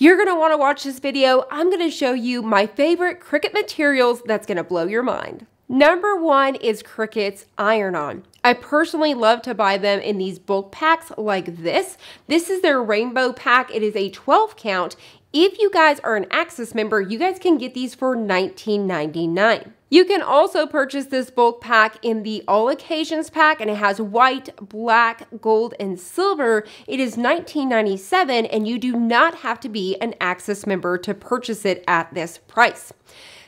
You're going to want to watch this video. I'm going to show you my favorite Cricut materials that's going to blow your mind. Number one is Cricut's iron-on. I personally love to buy them in these bulk packs like this. This is their rainbow pack. It is a 12 count. If you guys are an Access member, you guys can get these for $19.99. You can also purchase this bulk pack in the All Occasions pack, and it has white, black, gold, and silver. It is $19.97, and you do not have to be an Access member to purchase it at this price.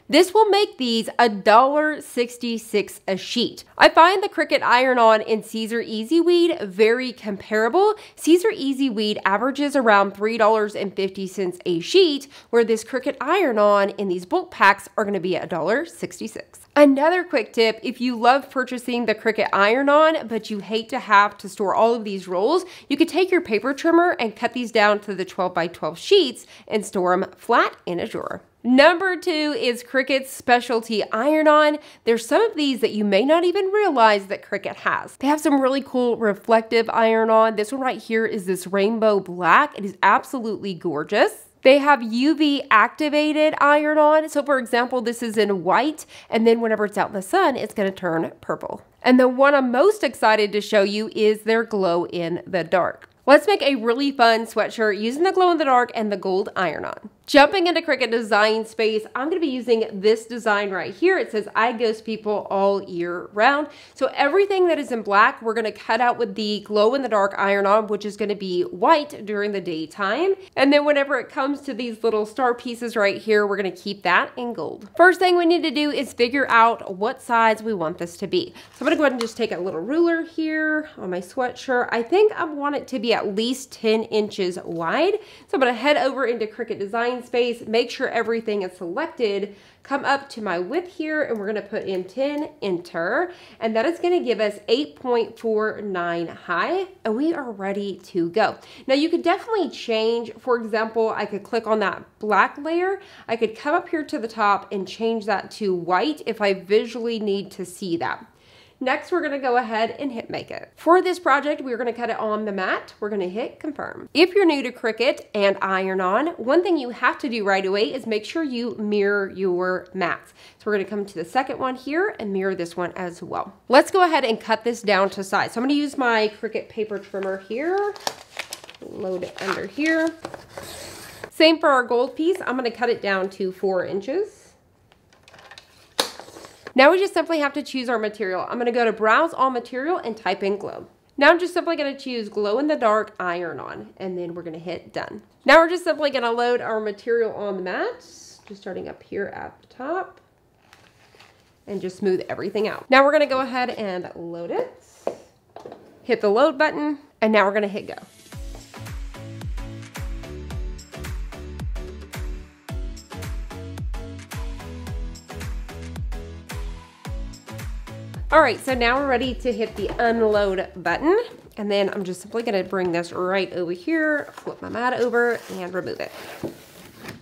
This will make these $1.66 a sheet. I find the Cricut iron-on and Caesar Easy Weed very comparable. Caesar Easy Weed averages around $3.50 a sheet, where this Cricut iron-on in these bulk packs are going to be $1.66. Another quick tip, if you love purchasing the Cricut iron-on, but you hate to have to store all of these rolls, you could take your paper trimmer and cut these down to the 12 by 12 sheets and store them flat in a drawer. Number two is Cricut's specialty iron-on. There's some of these that you may not even realize that Cricut has. They have some really cool reflective iron-on. This one right here is this rainbow black. It is absolutely gorgeous. They have UV activated iron-on. So for example, this is in white, and then whenever it's out in the sun, it's gonna turn purple. And the one I'm most excited to show you is their glow in the dark. Let's make a really fun sweatshirt using the glow in the dark and the gold iron-on. Jumping into Cricut Design Space, I'm going to be using this design right here. It says, I ghost people all year round. So everything that is in black, we're going to cut out with the glow in the dark iron-on, which is going to be white during the daytime. And then whenever it comes to these little star pieces right here, we're going to keep that in gold. First thing we need to do is figure out what size we want this to be. So I'm going to go ahead and just take a little ruler here on my sweatshirt. I think I want it to be at least 10 inches wide. So I'm going to head over into Cricut Design Space, make sure everything is selected, come up to my width here, and we're going to put in 10, enter, and that is going to give us 8.49 high, and we are ready to go. Now you could definitely change. For example, I could click on that black layer. I could come up here to the top and change that to white if I visually need to see that. Next, we're going to go ahead and hit make it. For this project, we're going to cut it on the mat. We're going to hit confirm. If you're new to Cricut and iron-on, one thing you have to do right away is make sure you mirror your mats. So we're going to come to the second one here and mirror this one as well. Let's go ahead and cut this down to size. So I'm going to use my Cricut paper trimmer here. Load it under here. Same for our gold piece. I'm going to cut it down to 4 inches. Now we just simply have to choose our material. I'm going to go to Browse All Material and type in Glow. Now I'm just simply going to choose Glow in the Dark Iron-on, and then we're going to hit Done. Now we're just simply going to load our material on the mat, just starting up here at the top, and just smooth everything out. Now we're going to go ahead and load it, hit the load button, and now we're going to hit go. All right, so now we're ready to hit the unload button. And then I'm just simply gonna bring this right over here, flip my mat over, and remove it.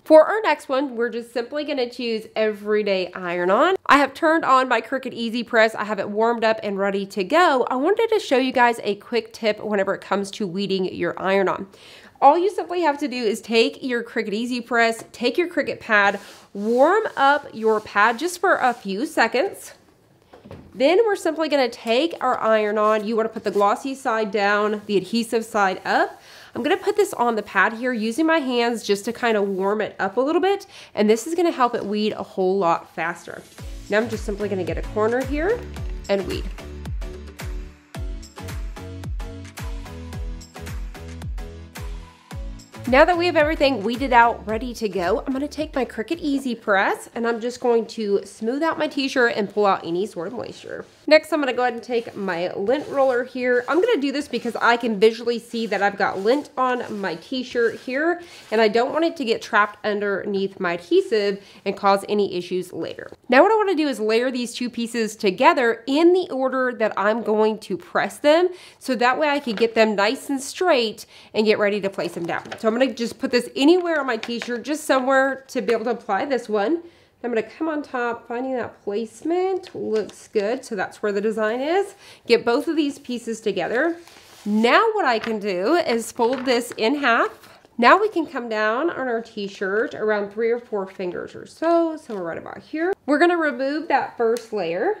For our next one, we're just simply gonna choose Everyday Iron-On. I have turned on my Cricut Easy Press. I have it warmed up and ready to go. I wanted to show you guys a quick tip whenever it comes to weeding your iron-on. All you simply have to do is take your Cricut Easy Press, take your Cricut pad, warm up your pad just for a few seconds. Then we're simply going to take our iron-on. You want to put the glossy side down, the adhesive side up. I'm going to put this on the pad here using my hands just to kind of warm it up a little bit. And this is going to help it weed a whole lot faster. Now I'm just simply going to get a corner here and weed. Now that we have everything weeded out, ready to go, I'm going to take my Cricut Easy Press and I'm just going to smooth out my t-shirt and pull out any sort of moisture. Next, I'm going to go ahead and take my lint roller here. I'm going to do this because I can visually see that I've got lint on my t-shirt here, and I don't want it to get trapped underneath my adhesive and cause any issues later. Now what I want to do is layer these two pieces together in the order that I'm going to press them, so that way I can get them nice and straight and get ready to place them down. So I'm going to just put this anywhere on my t-shirt, just somewhere to be able to apply this one. I'm going to come on top, finding that placement looks good. So that's where the design is. Get both of these pieces together. Now what I can do is fold this in half. Now we can come down on our t-shirt around 3 or 4 fingers or so, somewhere right about here. We're gonna remove that first layer,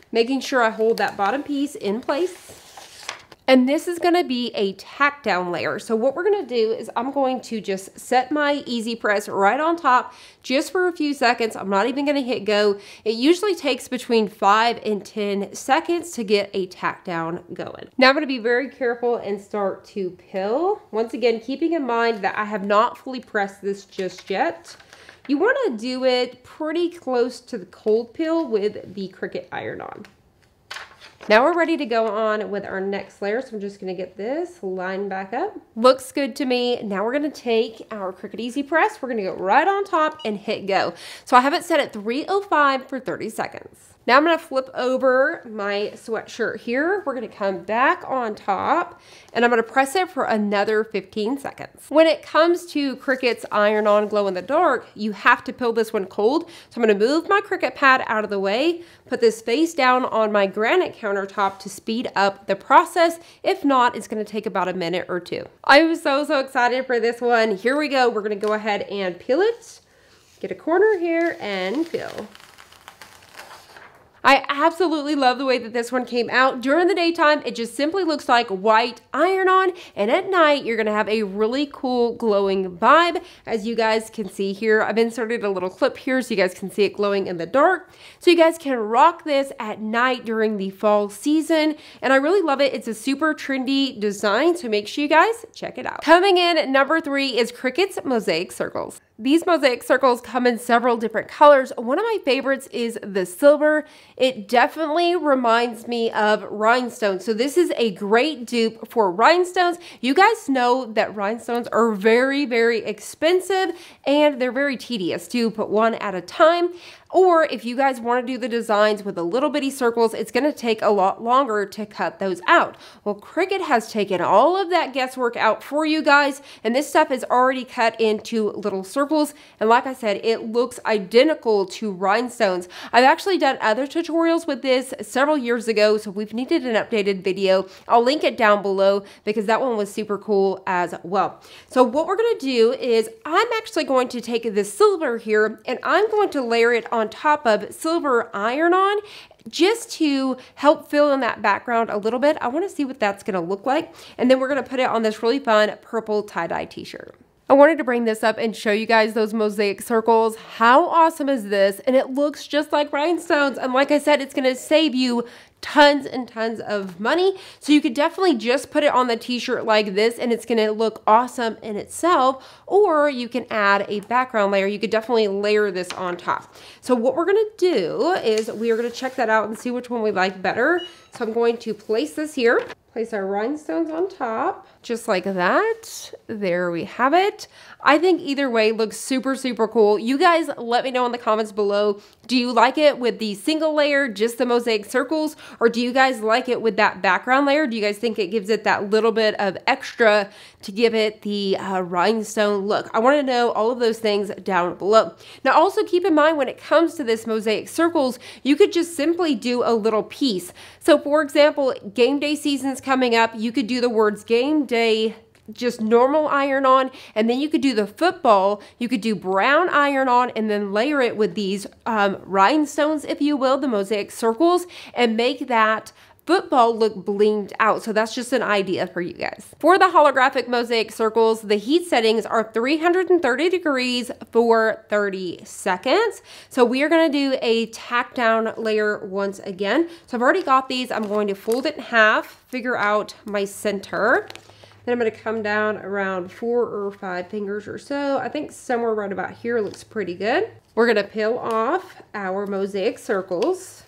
making sure I hold that bottom piece in place. And this is gonna be a tack down layer. So what we're gonna do is I'm going to just set my easy press right on top just for a few seconds. I'm not even gonna hit go. It usually takes between 5 and 10 seconds to get a tack down going. Now I'm gonna be very careful and start to pill. Once again, keeping in mind that I have not fully pressed this just yet. You wanna do it pretty close to the cold pill with the Cricut iron-on. Now we're ready to go on with our next layer. So I'm just gonna get this line back up. Looks good to me. Now we're gonna take our Cricut Easy Press. We're gonna go right on top and hit go. So I have it set at 305 for 30 seconds. Now I'm gonna flip over my sweatshirt here. We're gonna come back on top and I'm gonna press it for another 15 seconds. When it comes to Cricut's iron-on glow in the dark, you have to pill this one cold. So I'm gonna move my Cricut pad out of the way, put this face down on my granite countertop to speed up the process. If not, it's gonna take about a minute or two. I'm so excited for this one. Here we go. We're gonna go ahead and peel it. Get a corner here and peel. I absolutely love the way that this one came out. During the daytime, it just simply looks like white iron-on, and at night, you're gonna have a really cool glowing vibe. As you guys can see here, I've inserted a little clip here so you guys can see it glowing in the dark. So you guys can rock this at night during the fall season, and I really love it. It's a super trendy design, so make sure you guys check it out. Coming in at number 3 is Cricut's Mosaic Circles. These mosaic circles come in several different colors. One of my favorites is the silver. It definitely reminds me of rhinestones. So this is a great dupe for rhinestones. You guys know that rhinestones are very, very expensive and they're very tedious to put one at a time. Or if you guys want to do the designs with the little bitty circles, it's going to take a lot longer to cut those out. Well, Cricut has taken all of that guesswork out for you guys, and this stuff is already cut into little circles. And like I said, it looks identical to rhinestones. I've actually done other tutorials with this several years ago, so we've needed an updated video. I'll link it down below because that one was super cool as well. So what we're going to do is I'm actually going to take this silver here and I'm going to layer it on top of silver iron-on just to help fill in that background a little bit. I want to see what that's going to look like. And then we're going to put it on this really fun purple tie-dye t-shirt. I wanted to bring this up and show you guys those mosaic circles. How awesome is this? And it looks just like rhinestones. And like I said, it's going to save you tons and tons of money. So you could definitely just put it on the t-shirt like this and it's going to look awesome in itself. Or you can add a background layer. You could definitely layer this on top. So what we're going to do is we are going to check that out and see which one we like better. So I'm going to place this here. Place our rhinestones on top, just like that. There we have it. I think either way looks super, super cool. You guys let me know in the comments below. Do you like it with the single layer, just the mosaic circles? Or do you guys like it with that background layer? Do you guys think it gives it that little bit of extra to give it the rhinestone look? I want to know all of those things down below. Now also keep in mind when it comes to this mosaic circles, you could just simply do a little piece. So for example, game day season's coming up, you could do the words game day, just normal iron-on, and then you could do the football, you could do brown iron-on, and then layer it with these rhinestones, if you will, the mosaic circles, and make that football look blinged out. So that's just an idea for you guys. For the holographic mosaic circles, the heat settings are 330 degrees for 30 seconds. So we are going to do a tack down layer once again. So I've already got these. I'm going to fold it in half, figure out my center. Then I'm going to come down around 4 or 5 fingers or so. I think somewhere right about here looks pretty good. We're going to peel off our mosaic circles.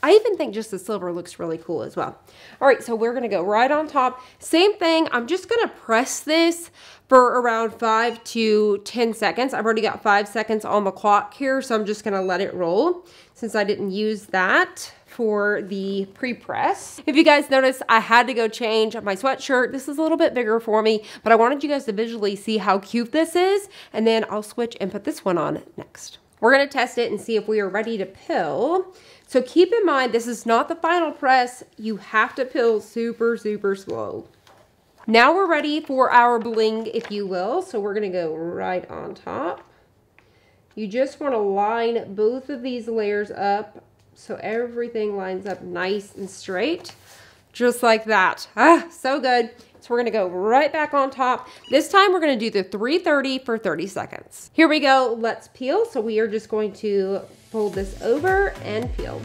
I even think just the silver looks really cool as well. All right, so we're gonna go right on top. Same thing, I'm just gonna press this for around 5 to 10 seconds. I've already got 5 seconds on the clock here, so I'm just gonna let it roll since I didn't use that for the pre-press. If you guys notice, I had to go change my sweatshirt. This is a little bit bigger for me, but I wanted you guys to visually see how cute this is, and then I'll switch and put this one on next. We're gonna test it and see if we are ready to pill. So keep in mind, this is not the final press. You have to peel super, super slow. Now we're ready for our bling, if you will. So we're gonna go right on top. You just wanna line both of these layers up so everything lines up nice and straight, just like that. Ah, so good. So we're gonna go right back on top. This time we're gonna do the 330 for 30 seconds. Here we go, let's peel. So we are just going to fold this over and peel.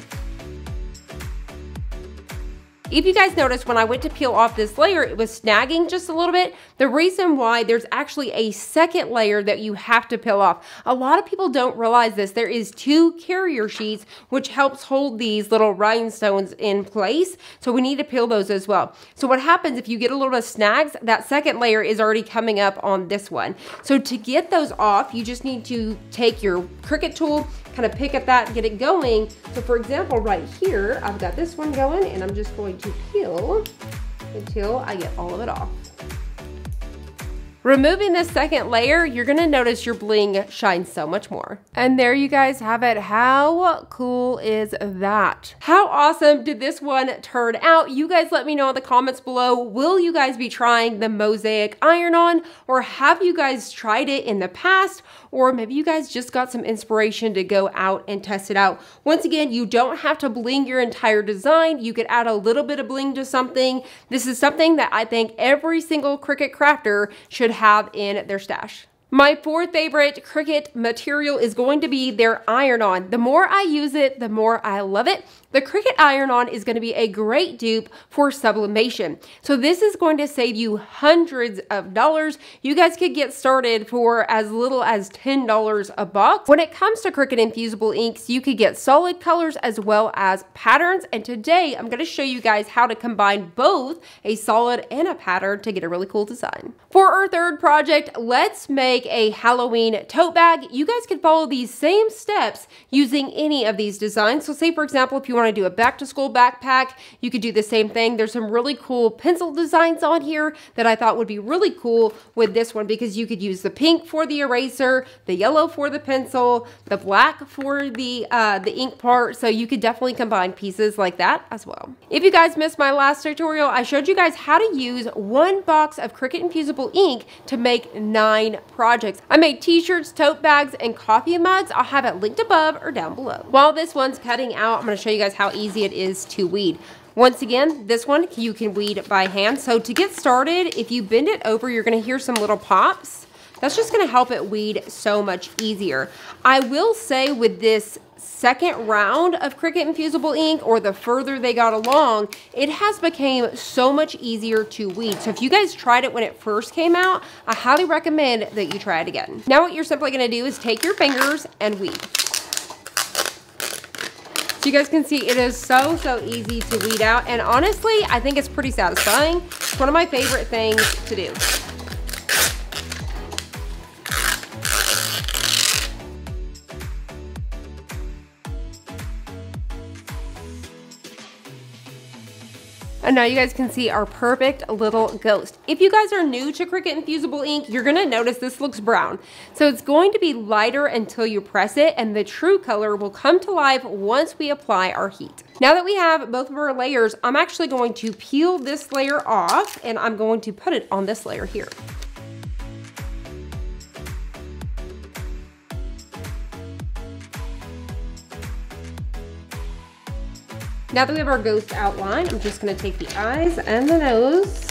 If you guys noticed, when I went to peel off this layer, it was snagging just a little bit. The reason why, there's actually a second layer that you have to peel off. A lot of people don't realize this. There is 2 carrier sheets, which helps hold these little rhinestones in place. So we need to peel those as well. So what happens if you get a little bit of snags, that second layer is already coming up on this one. So to get those off, you just need to take your Cricut tool, kind of pick at that and get it going. So for example, right here, I've got this one going and I'm just going to peel until I get all of it off. Removing this second layer, you're gonna notice your bling shines so much more. And there you guys have it. How cool is that? How awesome did this one turn out? You guys let me know in the comments below. Will you guys be trying the mosaic iron-on, or have you guys tried it in the past? Or maybe you guys just got some inspiration to go out and test it out. Once again, you don't have to bling your entire design. You could add a little bit of bling to something. This is something that I think every single Cricut crafter should have in their stash. My 4th favorite Cricut material is going to be their iron-on. The more I use it, the more I love it. The Cricut iron-on is going to be a great dupe for sublimation. So this is going to save you hundreds of dollars. You guys could get started for as little as $10 a box. When it comes to Cricut Infusible inks, you could get solid colors as well as patterns. And today I'm going to show you guys how to combine both a solid and a pattern to get a really cool design. For our 3rd project, let's make a Halloween tote bag. You guys can follow these same steps using any of these designs. So say for example, if you want to do a back to school backpack, you could do the same thing. There's some really cool pencil designs on here that I thought would be really cool with this one, because you could use the pink for the eraser, the yellow for the pencil, the black for the ink part. So you could definitely combine pieces like that as well. If you guys missed my last tutorial, I showed you guys how to use 1 box of Cricut Infusible ink to make 9 projects. I made t-shirts, tote bags, and coffee mugs. I'll have it linked above or down below. While this one's cutting out, I'm going to show you guys how easy it is to weed. Once again, this one you can weed by hand. So to get started, if you bend it over, you're going to hear some little pops. That's just going to help it weed so much easier. I will say with this second round of Cricut Infusible ink, or the further they got along, it has become so much easier to weed. So if you guys tried it when it first came out, I highly recommend that you try it again. Now what you're simply going to do is take your fingers and weed. So you guys can see it is so easy to weed out, and honestly, I think it's pretty satisfying. It's one of my favorite things to do. And now you guys can see our perfect little ghost. If you guys are new to Cricut Infusible ink, you're gonna notice this looks brown. So it's going to be lighter until you press it, and the true color will come to life once we apply our heat. Now that we have both of our layers, I'm actually going to peel this layer off, and I'm going to put it on this layer here. Now that we have our ghost outline, I'm just going to take the eyes and the nose.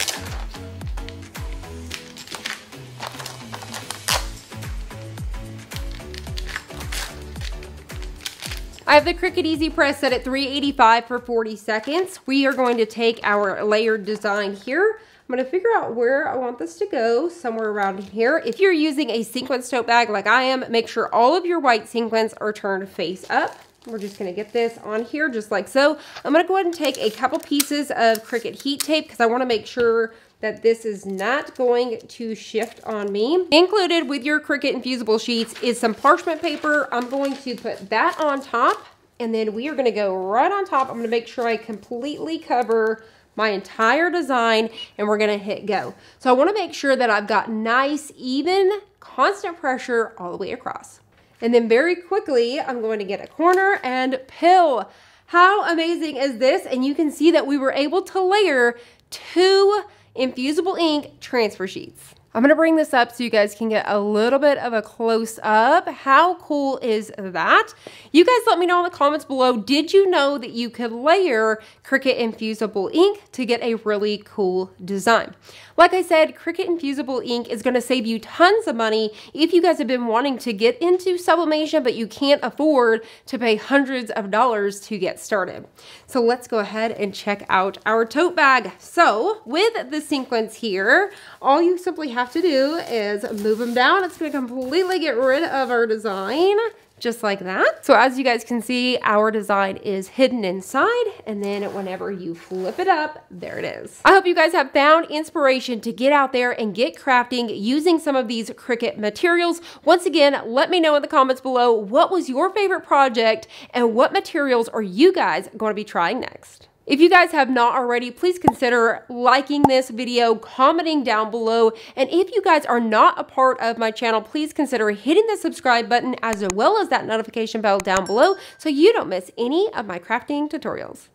I have the Cricut Easy Press set at 385 for 40 seconds. We are going to take our layered design here. I'm going to figure out where I want this to go, somewhere around here. If you're using a sequence tote bag like I am, make sure all of your white sequins are turned face up. We're just going to get this on here just like so. I'm going to go ahead and take a couple pieces of Cricut heat tape because I want to make sure that this is not going to shift on me. Included with your Cricut Infusible sheets is some parchment paper. I'm going to put that on top, and then we are going to go right on top. I'm going to make sure I completely cover my entire design, and we're going to hit go. So I want to make sure that I've got nice, even, constant pressure all the way across. And then very quickly, I'm going to get a corner and peel. How amazing is this? And you can see that we were able to layer 2 Infusible Ink transfer sheets. I'm going to bring this up so you guys can get a little bit of a close up. How cool is that? You guys let me know in the comments below, did you know that you could layer Cricut Infusible Ink to get a really cool design? Like I said, Cricut Infusible Ink is going to save you tons of money if you guys have been wanting to get into sublimation, but you can't afford to pay hundreds of dollars to get started. So let's go ahead and check out our tote bag. So with the sequins here, all you simply have to do is move them down. It's going to completely get rid of our design. Just like that. So as you guys can see, our design is hidden inside, and then whenever you flip it up, there it is. I hope you guys have found inspiration to get out there and get crafting using some of these Cricut materials. Once again, let me know in the comments below, what was your favorite project and what materials are you guys going to be trying next? If you guys have not already, please consider liking this video, commenting down below, and if you guys are not a part of my channel, please consider hitting the subscribe button as well as that notification bell down below so you don't miss any of my crafting tutorials.